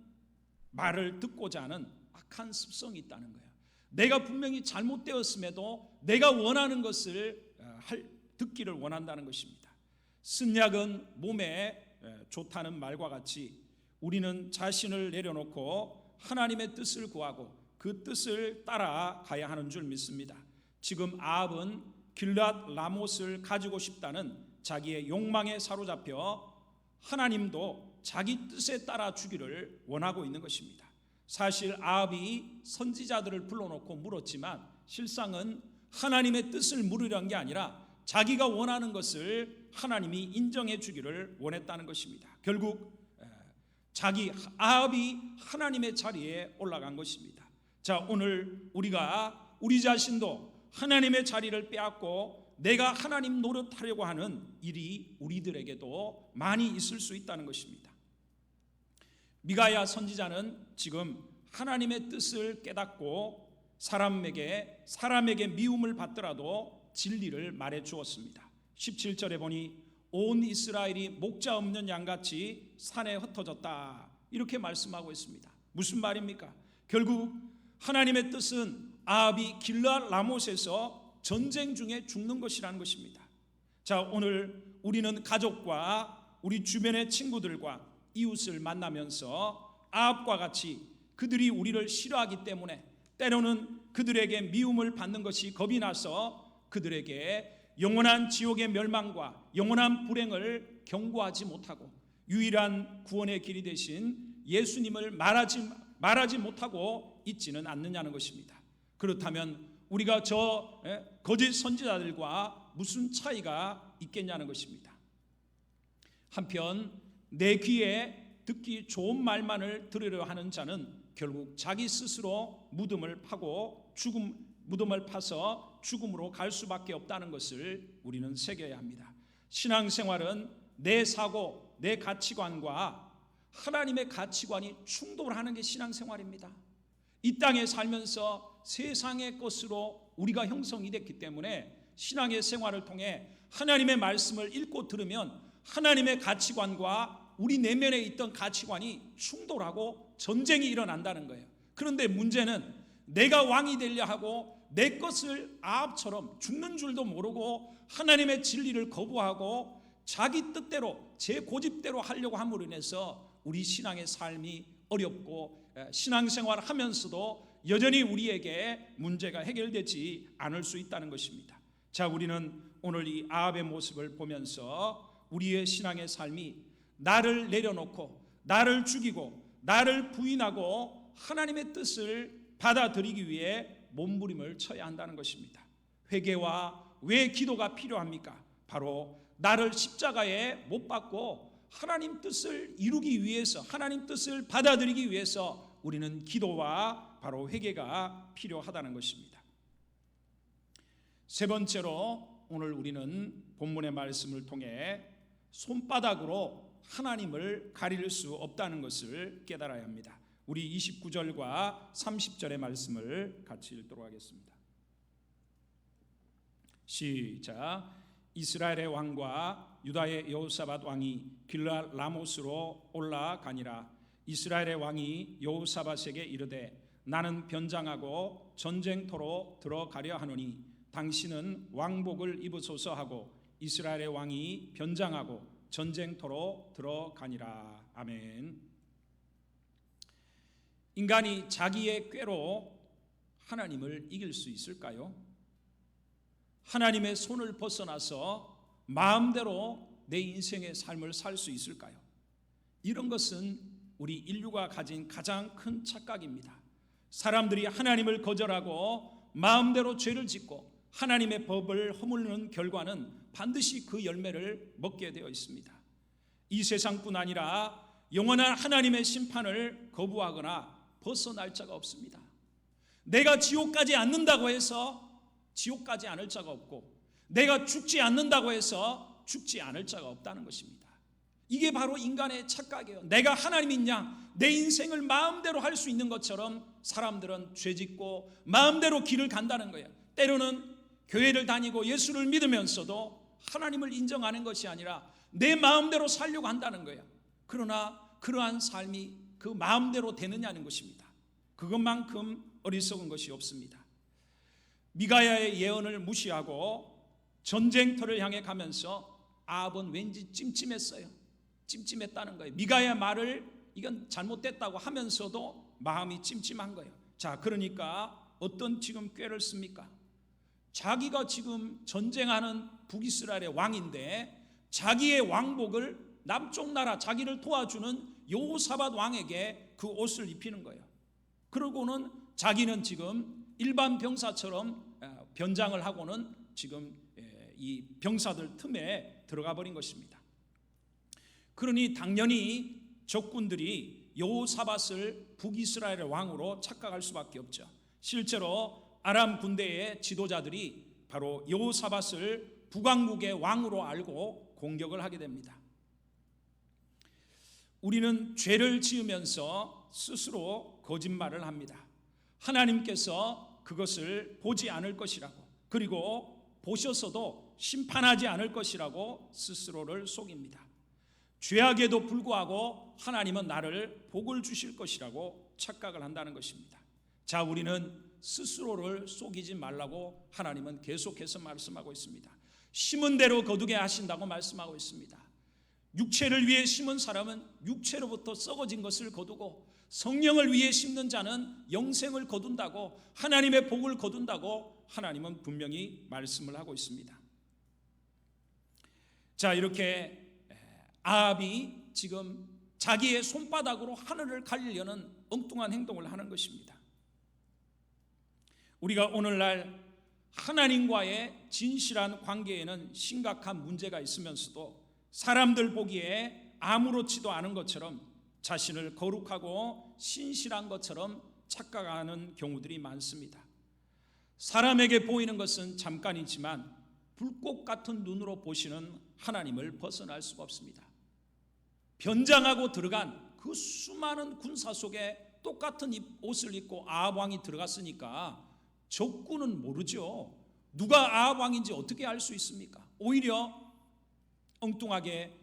말을 듣고자 하는 악한 습성이 있다는 거예요. 내가 분명히 잘못되었음에도 내가 원하는 것을 듣기를 원한다는 것입니다. 쓴약은 몸에 좋다는 말과 같이 우리는 자신을 내려놓고 하나님의 뜻을 구하고 그 뜻을 따라가야 하는 줄 믿습니다. 지금 아합은 길앗 라못을 가지고 싶다는 자기의 욕망에 사로잡혀 하나님도 자기 뜻에 따라 주기를 원하고 있는 것입니다. 사실 아합이 선지자들을 불러놓고 물었지만 실상은 하나님의 뜻을 물으려는 게 아니라 자기가 원하는 것을 하나님이 인정해 주기를 원했다는 것입니다. 결국 아합이 하나님의 자리에 올라간 것입니다. 자, 오늘 우리가 우리 자신도 하나님의 자리를 빼앗고 내가 하나님 노릇하려고 하는 일이 우리들에게도 많이 있을 수 있다는 것입니다. 미가야 선지자는 지금 하나님의 뜻을 깨닫고 사람에게 미움을 받더라도 진리를 말해 주었습니다. 17절에 보니 온 이스라엘이 목자 없는 양같이 산에 흩어졌다, 이렇게 말씀하고 있습니다. 무슨 말입니까? 결국 하나님의 뜻은 아합이 길앗 라못에서 전쟁 중에 죽는 것이라는 것입니다. 자, 오늘 우리는 가족과 우리 주변의 친구들과 이웃을 만나면서 아합과 같이 그들이 우리를 싫어하기 때문에 때로는 그들에게 미움을 받는 것이 겁이 나서 그들에게 영원한 지옥의 멸망과 영원한 불행을 경고하지 못하고 유일한 구원의 길이 되신 예수님을 말하지 못하고 있지는 않느냐는 것입니다. 그렇다면 우리가 저 거짓 선지자들과 무슨 차이가 있겠냐는 것입니다. 한편 내 귀에 듣기 좋은 말만을 들으려 하는 자는 결국 자기 스스로 무덤을 파서 죽음으로 갈 수밖에 없다는 것을 우리는 새겨야 합니다. 신앙생활은 내 사고, 내 가치관과 하나님의 가치관이 충돌하는 게 신앙생활입니다. 이 땅에 살면서 세상의 것으로 우리가 형성이 됐기 때문에 신앙의 생활을 통해 하나님의 말씀을 읽고 들으면 하나님의 가치관과 우리 내면에 있던 가치관이 충돌하고 전쟁이 일어난다는 거예요. 그런데 문제는 내가 왕이 되려 하고 내 것을 아합처럼 죽는 줄도 모르고 하나님의 진리를 거부하고 자기 뜻대로 제 고집대로 하려고 함으로 인해서 우리 신앙의 삶이 어렵고 신앙생활을 하면서도 여전히 우리에게 문제가 해결되지 않을 수 있다는 것입니다. 자, 우리는 오늘 이 아합의 모습을 보면서 우리의 신앙의 삶이 나를 내려놓고 나를 죽이고 나를 부인하고 하나님의 뜻을 받아들이기 위해 몸부림을 쳐야 한다는 것입니다. 회개와 왜 기도가 필요합니까? 바로 나를 십자가에 못 박고 하나님 뜻을 이루기 위해서, 하나님 뜻을 받아들이기 위해서 우리는 기도와 바로 회개가 필요하다는 것입니다. 세 번째로 오늘 우리는 본문의 말씀을 통해 손바닥으로 하나님을 가릴 수 없다는 것을 깨달아야 합니다. 우리 29절과 30절의 말씀을 같이 읽도록 하겠습니다. 시작. 이스라엘의 왕과 유다의 여호사밧 왕이 길앗 라못으로 올라가니라. 이스라엘의 왕이 여호사밧에게 이르되 나는 변장하고 전쟁터로 들어가려 하노니 당신은 왕복을 입으소서 하고 이스라엘의 왕이 변장하고 전쟁터로 들어가니라. 아멘. 인간이 자기의 꾀로 하나님을 이길 수 있을까요? 하나님의 손을 벗어나서 마음대로 내 인생의 삶을 살 수 있을까요? 이런 것은 우리 인류가 가진 가장 큰 착각입니다. 사람들이 하나님을 거절하고 마음대로 죄를 짓고 하나님의 법을 허무는 결과는 반드시 그 열매를 먹게 되어 있습니다. 이 세상뿐 아니라 영원한 하나님의 심판을 거부하거나 벗어날 자가 없습니다. 내가 지옥 가지 않는다고 해서 지옥 가지 않을 자가 없고, 내가 죽지 않는다고 해서 죽지 않을 자가 없다는 것입니다. 이게 바로 인간의 착각이에요. 내가 하나님인 양 내 인생을 마음대로 할 수 있는 것처럼 사람들은 죄짓고 마음대로 길을 간다는 거예요. 때로는 교회를 다니고 예수를 믿으면서도 하나님을 인정하는 것이 아니라 내 마음대로 살려고 한다는 거예요. 그러나 그러한 삶이 그 마음대로 되느냐는 것입니다. 그것만큼 어리석은 것이 없습니다. 미가야의 예언을 무시하고 전쟁터를 향해 가면서 아합은 왠지 찜찜했어요. 찜찜했다는 거예요. 미가야의 말을 이건 잘못됐다고 하면서도 마음이 찜찜한 거예요. 자, 그러니까 어떤 지금 꾀를 씁니까? 자기가 지금 전쟁하는 북이스라엘의 왕인데 자기의 왕복을 남쪽 나라 자기를 도와주는 여호사밧 왕에게 그 옷을 입히는 거예요. 그러고는 자기는 지금 일반 병사처럼 변장을 하고는 지금 이 병사들 틈에 들어가 버린 것입니다. 그러니 당연히 적군들이 여호사밧을 북이스라엘의 왕으로 착각할 수밖에 없죠. 실제로 아람 군대의 지도자들이 바로 여호사밧을 북왕국의 왕으로 알고 공격을 하게 됩니다. 우리는 죄를 지으면서 스스로 거짓말을 합니다. 하나님께서 그것을 보지 않을 것이라고, 그리고 보셔서도 심판하지 않을 것이라고 스스로를 속입니다. 죄악에도 불구하고 하나님은 나를 복을 주실 것이라고 착각을 한다는 것입니다. 자, 우리는 스스로를 속이지 말라고 하나님은 계속해서 말씀하고 있습니다. 심은 대로 거두게 하신다고 말씀하고 있습니다. 육체를 위해 심은 사람은 육체로부터 썩어진 것을 거두고, 성령을 위해 심는 자는 영생을 거둔다고, 하나님의 복을 거둔다고 하나님은 분명히 말씀을 하고 있습니다. 자, 이렇게 아합이 지금 자기의 손바닥으로 하늘을 가리려는 엉뚱한 행동을 하는 것입니다. 우리가 오늘날 하나님과의 진실한 관계에는 심각한 문제가 있으면서도 사람들 보기에 아무렇지도 않은 것처럼 자신을 거룩하고 신실한 것처럼 착각하는 경우들이 많습니다. 사람에게 보이는 것은 잠깐이지만 불꽃 같은 눈으로 보시는 하나님을 벗어날 수가 없습니다. 변장하고 들어간 그 수많은 군사 속에 똑같은 옷을 입고 아합 왕이 들어갔으니까 적군은 모르죠. 누가 아합 왕인지 어떻게 알 수 있습니까? 오히려 엉뚱하게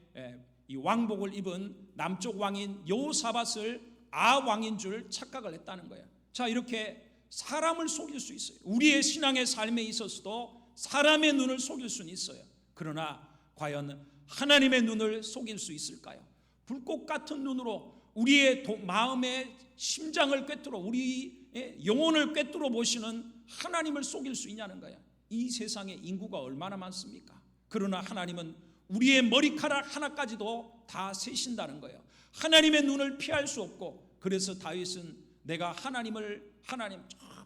이 왕복을 입은 남쪽 왕인 여호사밧을 아합 왕인 줄 착각을 했다는 거예요. 자, 이렇게 사람을 속일 수 있어요. 우리의 신앙의 삶에 있어서도 사람의 눈을 속일 수는 있어요. 그러나 과연 하나님의 눈을 속일 수 있을까요? 불꽃 같은 눈으로 우리의 마음의 심장을 꿰뚫어, 우리의 영혼을 꿰뚫어 보시는 하나님을 속일 수 있냐는 거예요. 이 세상에 인구가 얼마나 많습니까? 그러나 하나님은 우리의 머리카락 하나까지도 다 세신다는 거예요. 하나님의 눈을 피할 수 없고, 그래서 다윗은 내가 하나님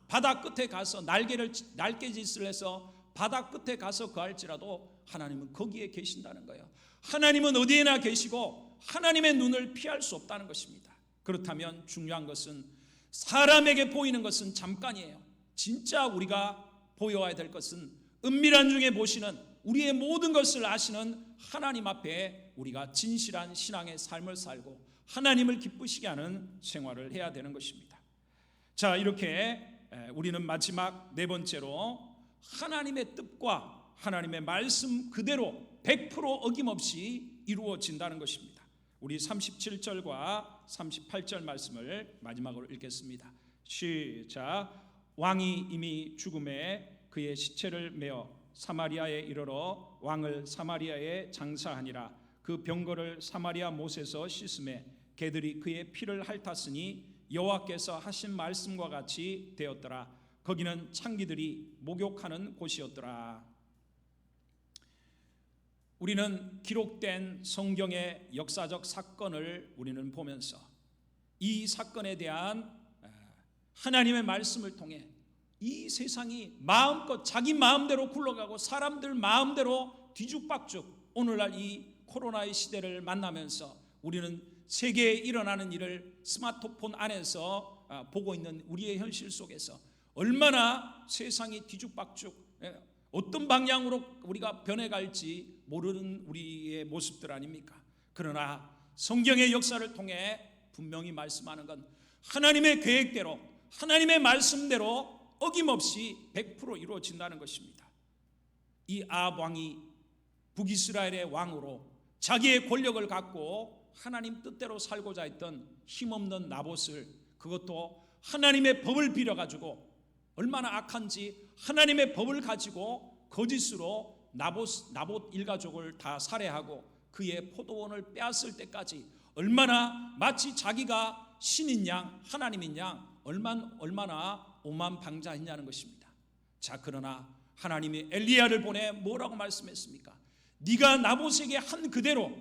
바다 끝에 가서 날개짓을 해서 바다 끝에 가서 거할지라도 하나님은 거기에 계신다는 거예요. 하나님은 어디에나 계시고 하나님의 눈을 피할 수 없다는 것입니다. 그렇다면 중요한 것은 사람에게 보이는 것은 잠깐이에요. 진짜 우리가 보여야 될 것은 은밀한 중에 보시는, 우리의 모든 것을 아시는 하나님 앞에 우리가 진실한 신앙의 삶을 살고 하나님을 기쁘시게 하는 생활을 해야 되는 것입니다. 자, 이렇게 우리는 마지막 네 번째로 하나님의 뜻과 하나님의 말씀 그대로 100% 어김없이 이루어진다는 것입니다. 우리 37절과 38절 말씀을 마지막으로 읽겠습니다. 시작. 왕이 이미 죽음에 그의 시체를 메어 사마리아에 이르러 왕을 사마리아에 장사하니라. 그 병거를 사마리아 못에서 씻음에 개들이 그의 피를 핥았으니 여호와께서 하신 말씀과 같이 되었더라. 거기는 창기들이 목욕하는 곳이었더라. 우리는 기록된 성경의 역사적 사건을 우리는 보면서 이 사건에 대한 하나님의 말씀을 통해 이 세상이 마음껏 자기 마음대로 굴러가고 사람들 마음대로 뒤죽박죽, 오늘날 이 코로나의 시대를 만나면서 우리는 세계에 일어나는 일을 스마트폰 안에서 보고 있는 우리의 현실 속에서 얼마나 세상이 뒤죽박죽, 어떤 방향으로 우리가 변해갈지 모르는 우리의 모습들 아닙니까? 그러나 성경의 역사를 통해 분명히 말씀하는 건 하나님의 계획대로, 하나님의 말씀대로 어김없이 100% 이루어진다는 것입니다. 이 아합 왕이 북이스라엘의 왕으로 자기의 권력을 갖고 하나님 뜻대로 살고자 했던 힘없는 나봇을, 그것도 하나님의 법을 빌어가지고, 얼마나 악한지 하나님의 법을 가지고 거짓으로 나봇 일가족을 다 살해하고 그의 포도원을 빼앗을 때까지 얼마나 마치 자기가 신인 양, 하나님인 양 얼마나 오만방자했냐는 것입니다. 자, 그러나 하나님이 엘리야를 보내 뭐라고 말씀했습니까? 네가 나봇에게 한 그대로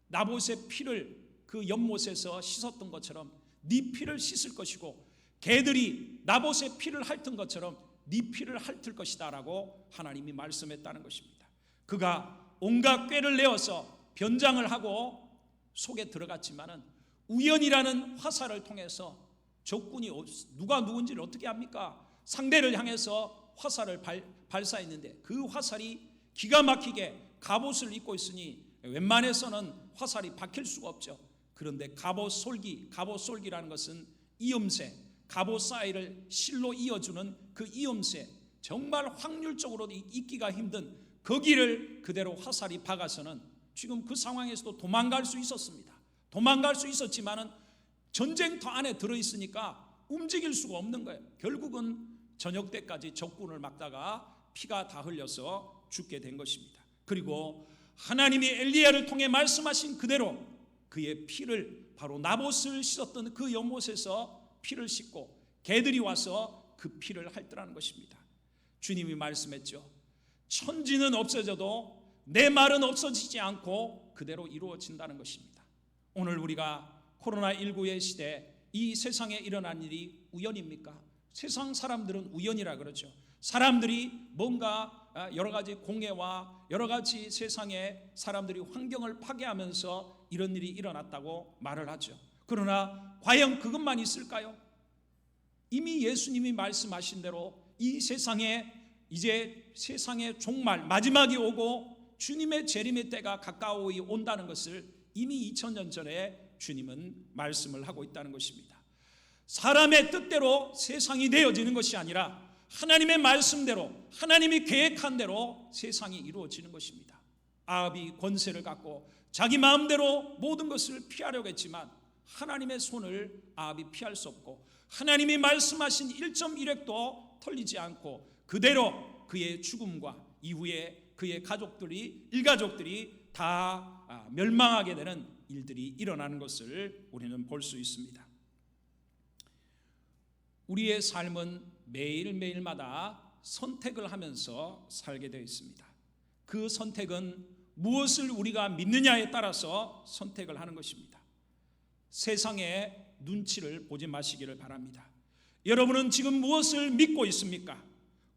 나봇의 피를 그 연못에서 씻었던 것처럼 네 피를 씻을 것이고, 개들이 나봇의 피를 핥은 것처럼 네 피를 핥을 것이다 라고 하나님이 말씀했다는 것입니다. 그가 온갖 꾀를 내어서 변장을 하고 속에 들어갔지만은 우연이라는 화살을 통해서 적군이 누가 누군지를 어떻게 합니까? 상대를 향해서 화살을 발사했는데 그 화살이 기가 막히게 갑옷을 입고 있으니 웬만해서는 화살이 박힐 수가 없죠. 그런데 갑옷솔기라는 것은 이음새, 갑옷 사이를 실로 이어주는 그 이음새, 정말 확률적으로 잊기가 힘든 거기를 그대로 화살이 박아서는 지금 그 상황에서도 도망갈 수 있었습니다. 도망갈 수 있었지만은 전쟁터 안에 들어있으니까 움직일 수가 없는 거예요. 결국은 저녁 때까지 적군을 막다가 피가 다 흘려서 죽게 된 것입니다. 그리고 하나님이 엘리야를 통해 말씀하신 그대로 그의 피를, 바로 나봇을 씻었던 그 연못에서 피를 씻고 개들이 와서 그 피를 핥더라는 것입니다. 주님이 말씀했죠. 천지는 없어져도 내 말은 없어지지 않고 그대로 이루어진다는 것입니다. 오늘 우리가 코로나19의 시대, 이 세상에 일어난 일이 우연입니까? 세상 사람들은 우연이라 그러죠. 사람들이 뭔가 여러 가지 공해와 여러 가지 세상에 사람들이 환경을 파괴하면서 이런 일이 일어났다고 말을 하죠. 그러나 과연 그것만 있을까요? 이미 예수님이 말씀하신 대로 이 세상에 이제 세상의 종말, 마지막이 오고 주님의 재림의 때가 가까이 온다는 것을 이미 2000년 전에 주님은 말씀을 하고 있다는 것입니다. 사람의 뜻대로 세상이 되어지는 것이 아니라 하나님의 말씀대로, 하나님이 계획한 대로 세상이 이루어지는 것입니다. 아합이 권세를 갖고 자기 마음대로 모든 것을 피하려고 했지만 하나님의 손을 아합이 피할 수 없고, 하나님이 말씀하신 1.1획도 털리지 않고 그대로 그의 죽음과 이후에 그의 일가족들이 다 멸망하게 되는 일들이 일어나는 것을 우리는 볼 수 있습니다. 우리의 삶은 매일매일마다 선택을 하면서 살게 되어 있습니다. 그 선택은 무엇을 우리가 믿느냐에 따라서 선택을 하는 것입니다. 세상의 눈치를 보지 마시기를 바랍니다. 여러분은 지금 무엇을 믿고 있습니까?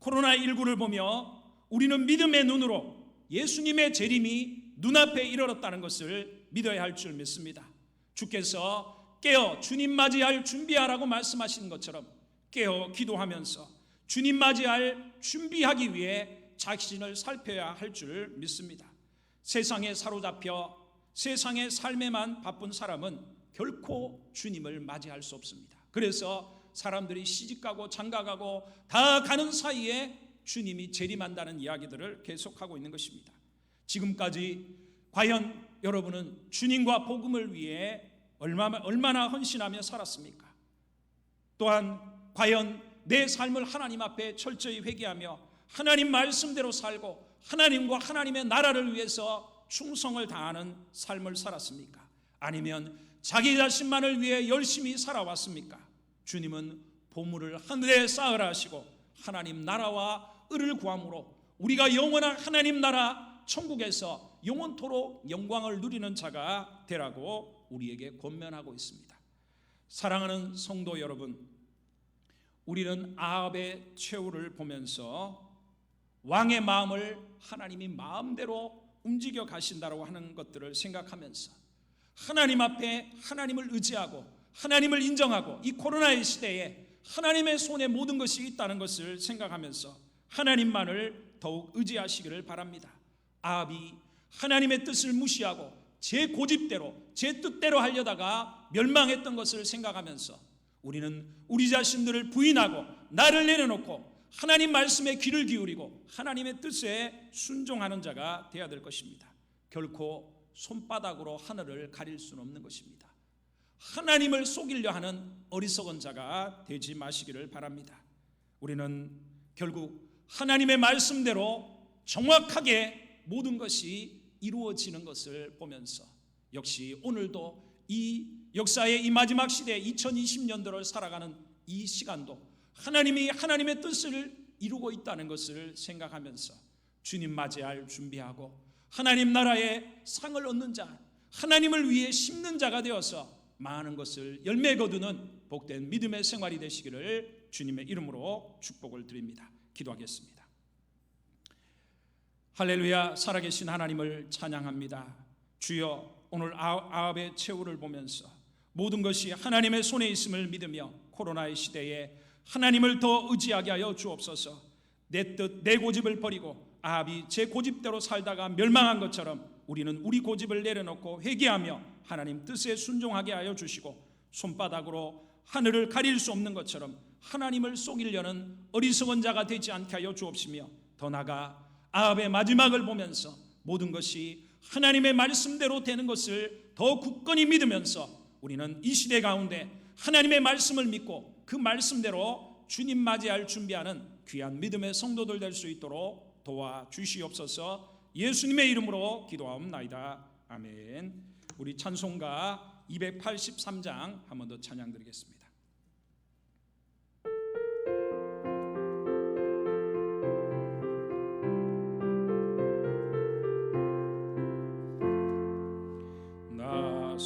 코로나19를 보며 우리는 믿음의 눈으로 예수님의 재림이 눈앞에 이르렀다는 것을 믿어야 할 줄 믿습니다. 주께서 깨어 주님 맞이할 준비하라고 말씀하시는 것처럼 깨어 기도하면서 주님 맞이할 준비하기 위해 자신을 살펴야 할 줄 믿습니다. 세상에 사로잡혀 세상의 삶에만 바쁜 사람은 결코 주님을 맞이할 수 없습니다. 그래서 사람들이 시집가고 장가가고 다 가는 사이에 주님이 재림한다는 이야기들을 계속하고 있는 것입니다. 지금까지 과연 여러분은 주님과 복음을 위해 얼마나 헌신하며 살았습니까? 또한 과연 내 삶을 하나님 앞에 철저히 회개하며 하나님 말씀대로 살고 하나님과 하나님의 나라를 위해서 충성을 다하는 삶을 살았습니까? 아니면 자기 자신만을 위해 열심히 살아왔습니까? 주님은 보물을 하늘에 쌓으라 하시고 하나님 나라와 의를 구함으로 우리가 영원한 하나님 나라 천국에서 영원토록 영광을 누리는 자가 되라고 우리에게 권면하고 있습니다. 사랑하는 성도 여러분, 우리는 아합의 최후를 보면서 왕의 마음을 하나님이 마음대로 움직여 가신다고 하는 것들을 생각하면서 하나님 앞에 하나님을 의지하고 하나님을 인정하고 이 코로나의 시대에 하나님의 손에 모든 것이 있다는 것을 생각하면서 하나님만을 더욱 의지하시기를 바랍니다. 아합이 하나님의 뜻을 무시하고 제 고집대로 제 뜻대로 하려다가 멸망했던 것을 생각하면서 우리는 우리 자신들을 부인하고 나를 내려놓고 하나님 말씀에 귀를 기울이고 하나님의 뜻에 순종하는 자가 되어야 될 것입니다. 결코 손바닥으로 하늘을 가릴 수는 없는 것입니다. 하나님을 속이려 하는 어리석은 자가 되지 마시기를 바랍니다. 우리는 결국 하나님의 말씀대로 정확하게 모든 것이 이루어지는 것을 보면서 역시 오늘도 이 역사의 이 마지막 시대 2020년도를 살아가는 이 시간도 하나님이 하나님의 뜻을 이루고 있다는 것을 생각하면서 주님 맞이할 준비하고 하나님 나라의 상을 얻는 자, 하나님을 위해 심는 자가 되어서 많은 것을 열매 거두는 복된 믿음의 생활이 되시기를 주님의 이름으로 축복을 드립니다. 기도하겠습니다. 할렐루야. 살아계신 하나님을 찬양합니다. 주여, 오늘 아합의 최후를 보면서 모든 것이 하나님의 손에 있음을 믿으며 코로나의 시대에 하나님을 더 의지하게 하여 주옵소서. 내 뜻, 내 고집을 버리고 아합이 제 고집대로 살다가 멸망한 것처럼 우리는 우리 고집을 내려놓고 회개하며 하나님 뜻에 순종하게 하여 주시고 손바닥으로 하늘을 가릴 수 없는 것처럼 하나님을 속이려는 어리석은 자가 되지 않게 하여 주옵시며 더 나아가 아합의 마지막을 보면서 모든 것이 하나님의 말씀대로 되는 것을 더 굳건히 믿으면서 우리는 이 시대 가운데 하나님의 말씀을 믿고 그 말씀대로 주님 맞이할 준비하는 귀한 믿음의 성도들 될 수 있도록 도와주시옵소서. 예수님의 이름으로 기도하옵나이다. 아멘. 우리 찬송가 283장 한 번 더 찬양 드리겠습니다. 나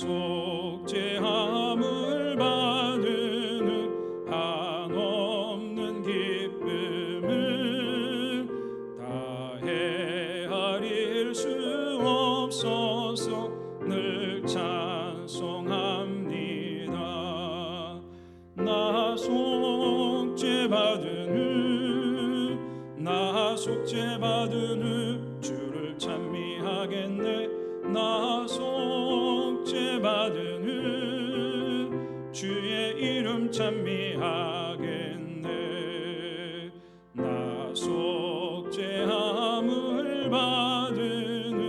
속죄함을 받은 한없는 기쁨을 다 헤아릴 수 없어서 늘 찬송합니다. 나 속죄받은 후 주를 찬미하겠네. 나 속죄받은 후 주의 이름 찬미하겠네. 나 속죄함을 받은 후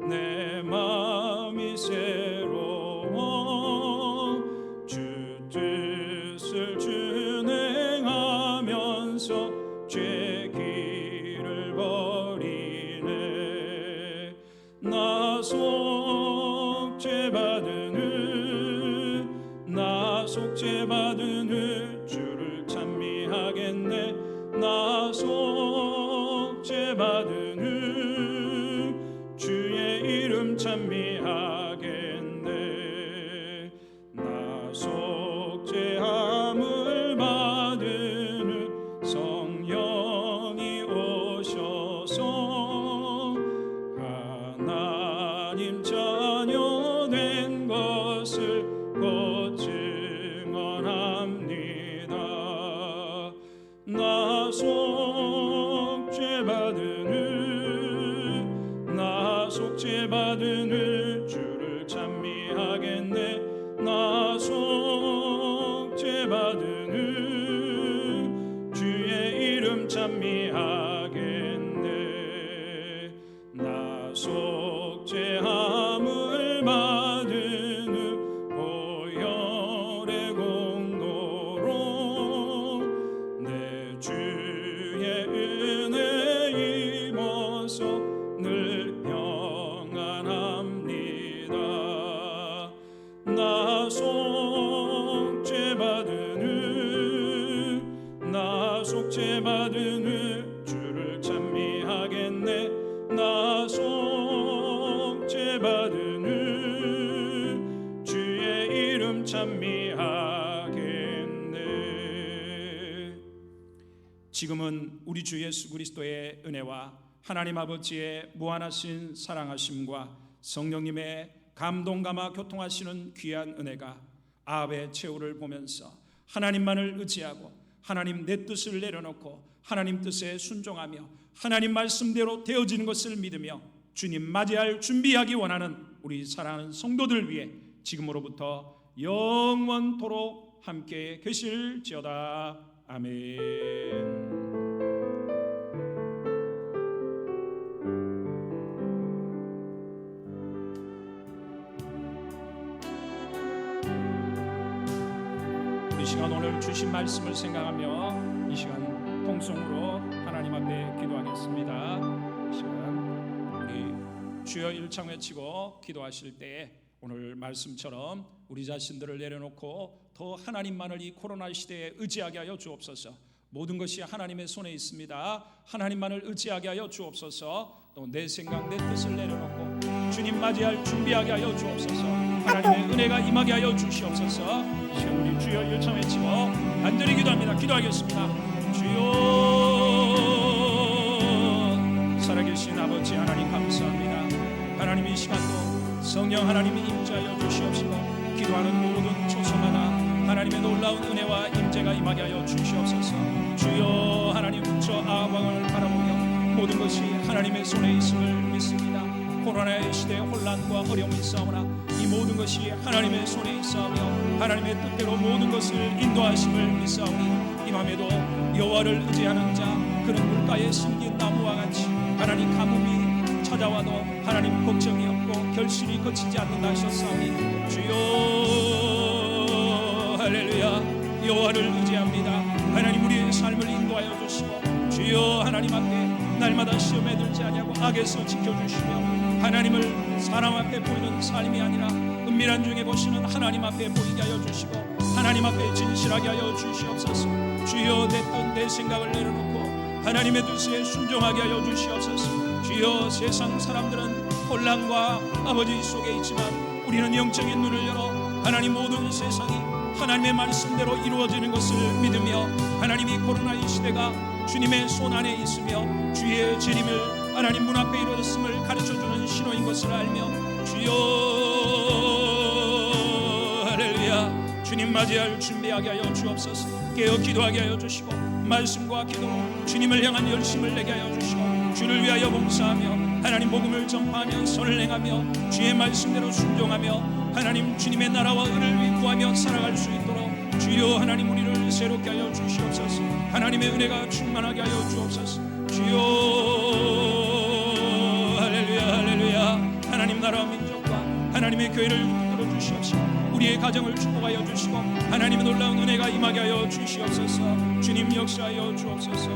내 마음이 새로워 주 뜻을 준행하면서 죄 길을 버리네. 나 속죄받은 후 주를 찬미하겠네. 나 속죄받은 후 주의 이름 찬미하겠네. 나 속죄함을 받은 후 성령이 오셔서 하나님 자녀 된 것을 곧 증언합니다. 나 속죄받은 후 주를 찬미하겠네. 나 속죄받은 후 주의 이름 찬미하겠네. 나 속죄함을 받은 후 보혈의 공로로 내 주의 은혜 입어서 늘 평안합니다. 속죄받은 후 주를 찬미하겠네. 나 속죄받은 후 주의 이름 찬미하겠네. 지금은 우리 주 예수 그리스도의 은혜와 하나님 아버지의 무한하신 사랑하심과 성령님의 감동감화 교통하시는 귀한 은혜가 아합의 최후를 보면서 하나님만을 의지하고 하나님 내 뜻을 내려놓고 하나님 뜻에 순종하며 하나님 말씀대로 되어지는 것을 믿으며 주님 맞이할 준비하기 원하는 우리 사랑하는 성도들 위해 지금으로부터 영원토록 함께 계실지어다. 아멘. 이 시간 오늘 주신 말씀을 생각하며 이 시간 통성으로 하나님 앞에 기도하겠습니다. 이 시간 우리 주여 일창 외치고 기도하실 때 오늘 말씀처럼 우리 자신들을 내려놓고 더 하나님만을 이 코로나 시대에 의지하게 하여 주옵소서. 모든 것이 하나님의 손에 있습니다. 하나님만을 의지하게 하여 주옵소서. 또 내 생각 내 뜻을 내려놓고 주님 맞이할 준비하게 하여 주옵소서. 하나님의 은혜가 임하게 하여 주시옵소서. 이 시간 우리 주여 일창 외치고 간절히 기도합니다. 기도하겠습니다. 주여 살아계신 아버지 하나님 감사합니다. 하나님 이 시간도 성령 하나님이 임재하여 주시옵시고 기도하는 모든 초소마다 하나님의 놀라운 은혜와 임재가 임하게 하여 주시옵소서. 주여 하나님 저 아합왕을 바라보며 모든 것이 하나님의 손에 있음을 믿습니다. 코로나의 시대에 혼란과 어려움이 있사오나 이 모든 것이 하나님의 손에 있사오며 하나님의 뜻대로 모든 것을 인도하심을 믿사오니 이 맘에도 여호와를 의지하는 자 그런 물가에 심긴 나무와 같이 하나님 가뭄이 찾아와도 하나님 걱정이 없고 결실이 거치지 않는다 하셨사오니 주여 할렐루야 여호와를 의지합니다. 하나님 우리의 삶을 인도하여 주시고 주여 하나님 앞에 날마다 시험에 들지 아니하고 악에서 지켜주시며 하나님을 사람 앞에 보이는 삶이 아니라 은밀한 중에 보시는 하나님 앞에 보이게 하여 주시고 하나님 앞에 진실하게 하여 주시옵소서. 주여 내 뜻 내 생각을 내려놓고 하나님의 뜻에 순종하게 하여 주시옵소서. 주여 세상 사람들은 혼란과 아버지 속에 있지만 우리는 영적인 눈을 열어 하나님 모든 세상이 하나님의 말씀대로 이루어지는 것을 믿으며 하나님이 코로나 이 시대가 주님의 손 안에 있으며 주의 재림을 하나님 문 앞에 이루어졌음을 가르쳐주는 신호인 것을 알며 주여 할렐루야 주님 맞이할 준비하게 하여 주옵소서. 깨어 기도하게 하여 주시고 말씀과 기도로 주님을 향한 열심을 내게 하여 주시고 주를 위하여 봉사하며 하나님 복음을 전파하며 선을 행하며 주의 말씀대로 순종하며 하나님 주님의 나라와 은을 위해 구하며 살아갈 수 있도록 주여 하나님 우리를 새롭게 하여 주시옵소서. 하나님의 은혜가 충만하게 하여 주옵소서. 주여 할렐루야 할렐루야 하나님 나라와 민족과 하나님의 교회를 붙들어 주시옵시고 우리의 가정을 축복하여 주시고 하나님의 놀라운 은혜가 임하게 하여 주시옵소서. 주님 역사하여 주옵소서.